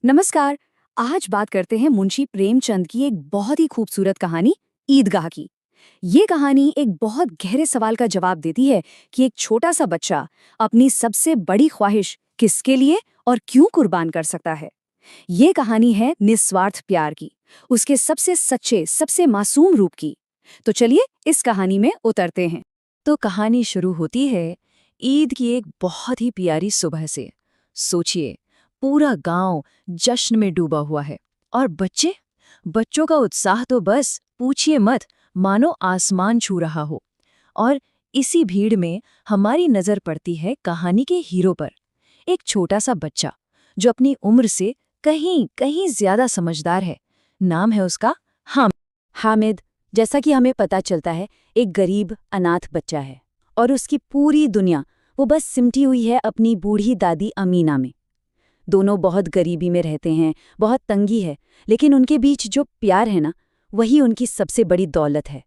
नमस्कार। आज बात करते हैं मुंशी प्रेमचंद की एक बहुत ही खूबसूरत कहानी ईदगाह की। ये कहानी एक बहुत गहरे सवाल का जवाब देती है कि एक छोटा सा बच्चा अपनी सबसे बड़ी ख्वाहिश किसके लिए और क्यों कुर्बान कर सकता है। ये कहानी है निस्वार्थ प्यार की, उसके सबसे सच्चे सबसे मासूम रूप की। तो चलिए इस कहानी में उतरते हैं। तो कहानी शुरू होती है ईद की एक बहुत ही प्यारी सुबह से। सोचिए, पूरा गांव जश्न में डूबा हुआ है और बच्चों का उत्साह तो बस पूछिए मत, मानो आसमान छू रहा हो। और इसी भीड़ में हमारी नजर पड़ती है कहानी के हीरो पर, एक छोटा सा बच्चा जो अपनी उम्र से कहीं कहीं ज्यादा समझदार है। नाम है उसका हामिद। जैसा कि हमें पता चलता है, एक गरीब अनाथ बच्चा है और उसकी पूरी दुनिया वो बस सिमटी हुई है अपनी बूढ़ी दादी अमीना में। दोनों बहुत गरीबी में रहते हैं, बहुत तंगी है, लेकिन उनके बीच जो प्यार है ना, वही उनकी सबसे बड़ी दौलत है।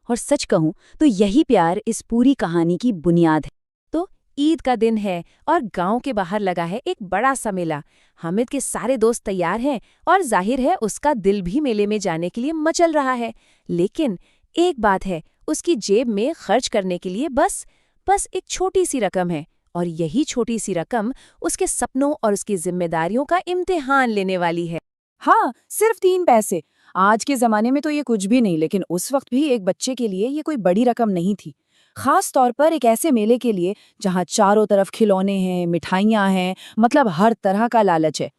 और सच कहूं तो यही प्यार इस पूरी कहानी की बुनियाद है। तो ईद का दिन है और गांव के बाहर लगा है एक बड़ा सा मेला। हामिद के सारे दोस्त तैयार हैं और जाहिर है उसका दिल भी मेले में जाने के लिए मचल रहा है। लेकिन एक बात है, उसकी जेब में खर्च करने के लिए बस बस एक छोटी सी रकम है। और यही छोटी सी रकम उसके सपनों और उसकी जिम्मेदारियों का इम्तिहान लेने वाली है। हाँ, सिर्फ 3 पैसे। आज के जमाने में तो ये कुछ भी नहीं, लेकिन उस वक्त भी एक बच्चे के लिए ये कोई बड़ी रकम नहीं थी। खास तौर पर एक ऐसे मेले के लिए जहाँ चारों तरफ खिलौने हैं, मिठाइयाँ हैं, मतलब हर तरह का लालच है।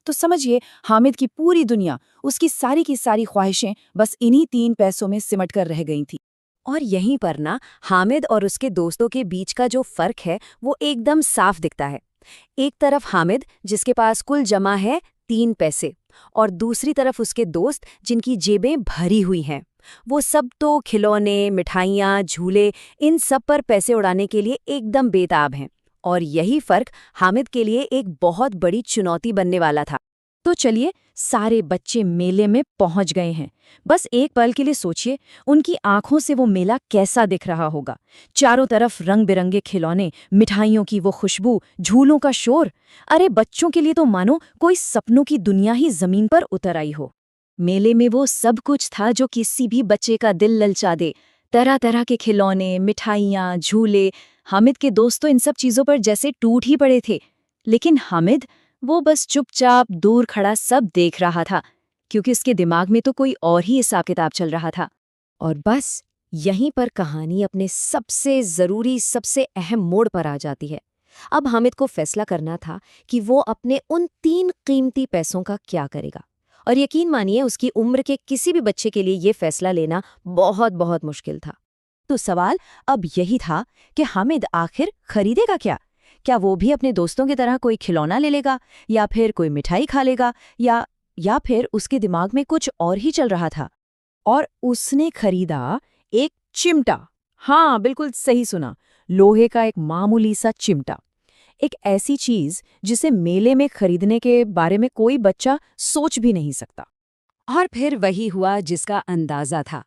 तो समझिए, हामिद की पूरी दुनिया, उसकी सारी की सारी ख्वाहिशें बस इन्हीं 3 पैसों में सिमट कर रह गई थी। और यहीं पर ना हामिद और उसके दोस्तों के बीच का जो फर्क है वो एकदम साफ दिखता है। एक तरफ हामिद जिसके पास कुल जमा है 3 पैसे, और दूसरी तरफ उसके दोस्त जिनकी जेबें भरी हुई हैं। वो सब तो खिलौने, मिठाइयाँ, झूले, इन सब पर पैसे उड़ाने के लिए एकदम बेताब हैं। और यही फर्क हामिद के लिए एक बहुत बड़ी चुनौती बनने वाला था। तो चलिए, सारे बच्चे मेले में पहुंच गए हैं। बस एक पल के लिए सोचिए, उनकी आंखों से वो मेला कैसा दिख रहा होगा। चारों तरफ रंग बिरंगे खिलौने, मिठाइयों की वो खुशबू, झूलों का शोर। अरे बच्चों के लिए तो मानो कोई सपनों की दुनिया ही जमीन पर उतर आई हो। मेले में वो सब कुछ था जो किसी भी बच्चे का दिल ललचा दे। तरह तरह के खिलौने, मिठाइयाँ, झूले। हामिद के दोस्त तो इन सब चीजों पर जैसे टूट ही पड़े थे। लेकिन हामिद, वो बस चुपचाप दूर खड़ा सब देख रहा था, क्योंकि उसके दिमाग में तो कोई और ही हिसाब किताब चल रहा था। और बस यहीं पर कहानी अपने सबसे जरूरी, सबसे अहम मोड़ पर आ जाती है। अब हामिद को फैसला करना था कि वो अपने उन 3 कीमती पैसों का क्या करेगा। और यकीन मानिए, उसकी उम्र के किसी भी बच्चे के लिए ये फैसला लेना बहुत बहुत मुश्किल था। तो सवाल अब यही था कि हामिद आखिर खरीदेगा क्या? क्या वो भी अपने दोस्तों की तरह कोई खिलौना ले लेगा, या फिर कोई मिठाई खा लेगा, या फिर उसके दिमाग में कुछ और ही चल रहा था? और उसने खरीदा एक चिमटा। हाँ, बिल्कुल सही सुना, लोहे का एक मामूली सा चिमटा। एक ऐसी चीज जिसे मेले में खरीदने के बारे में कोई बच्चा सोच भी नहीं सकता। और फिर वही हुआ जिसका अंदाजा था।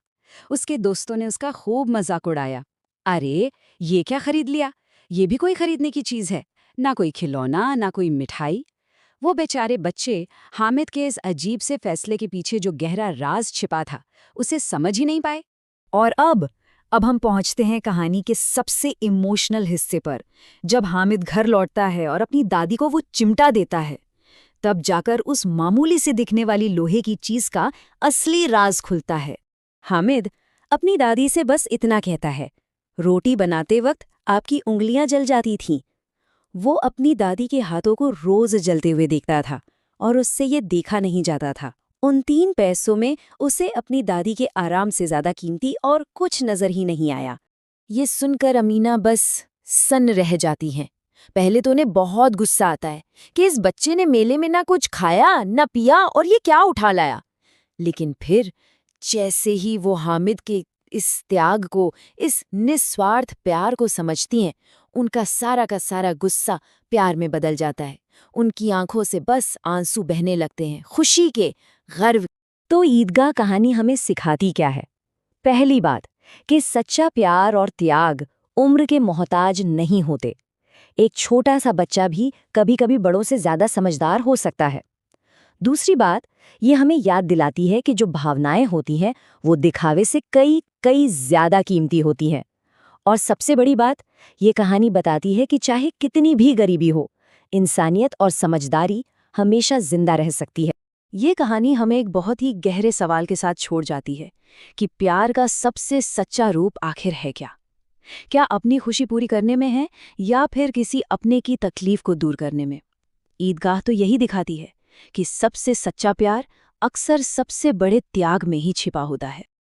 उसके दोस्तों ने उसका खूब मजाक उड़ाया। अरे, ये क्या खरीद लिया? ये भी कोई खरीदने की चीज है? ना कोई खिलौना, ना कोई मिठाई। वो बेचारे बच्चे हामिद के इस अजीब से फैसले के पीछे जो गहरा राज छिपा था, उसे समझ ही नहीं पाए। और अब हम पहुंचते हैं कहानी के सबसे इमोशनल हिस्से पर। जब हामिद घर लौटता है और अपनी दादी को वो चिमटा देता है, तब जाकर उस मामूली से दिखने वाली लोहे की चीज का असली राज खुलता है। हामिद अपनी दादी से बस इतना कहता है, रोटी बनाते वक्त आपकी उंगलियां जल जाती थीं। वो अपनी दादी के हाथों को रोज जलते हुए देखता था और उससे ये देखा नहीं जाता था। उन 3 पैसों में उसे अपनी दादी के आराम से ज्यादा कीमती और कुछ नजर ही नहीं आया। ये सुनकर अमीना बस सन्न रह जाती हैं। पहले तो उन्हें बहुत गुस्सा आता है कि इस बच्चे ने मेले में ना कुछ खाया ना पिया, और ये क्या उठा लाया। लेकिन फिर जैसे ही वो हामिद के इस त्याग को, इस निस्वार्थ प्यार को समझती हैं, उनका सारा का सारा गुस्सा प्यार में बदल जाता है। उनकी आंखों से बस आंसू बहने लगते हैं, खुशी के, गर्व। तो ईदगाह कहानी हमें सिखाती क्या है? पहली बात, कि सच्चा प्यार और त्याग उम्र के मोहताज नहीं होते। एक छोटा सा बच्चा भी कभी कभी बड़ों से ज्यादा समझदार हो सकता है। दूसरी बात, ये हमें याद दिलाती है कि जो भावनाएं होती हैं वो दिखावे से कई कई ज्यादा कीमती होती हैं। और सबसे बड़ी बात, ये कहानी बताती है कि चाहे कितनी भी गरीबी हो, इंसानियत और समझदारी हमेशा जिंदा रह सकती है। ये कहानी हमें एक बहुत ही गहरे सवाल के साथ छोड़ जाती है कि प्यार का सबसे सच्चा रूप आखिर है क्या? क्या अपनी खुशी पूरी करने में है या फिर किसी अपने की तकलीफ को दूर करने में? ईदगाह तो यही दिखाती है कि सबसे सच्चा प्यार अक्सर सबसे बड़े त्याग में ही छिपा होता है।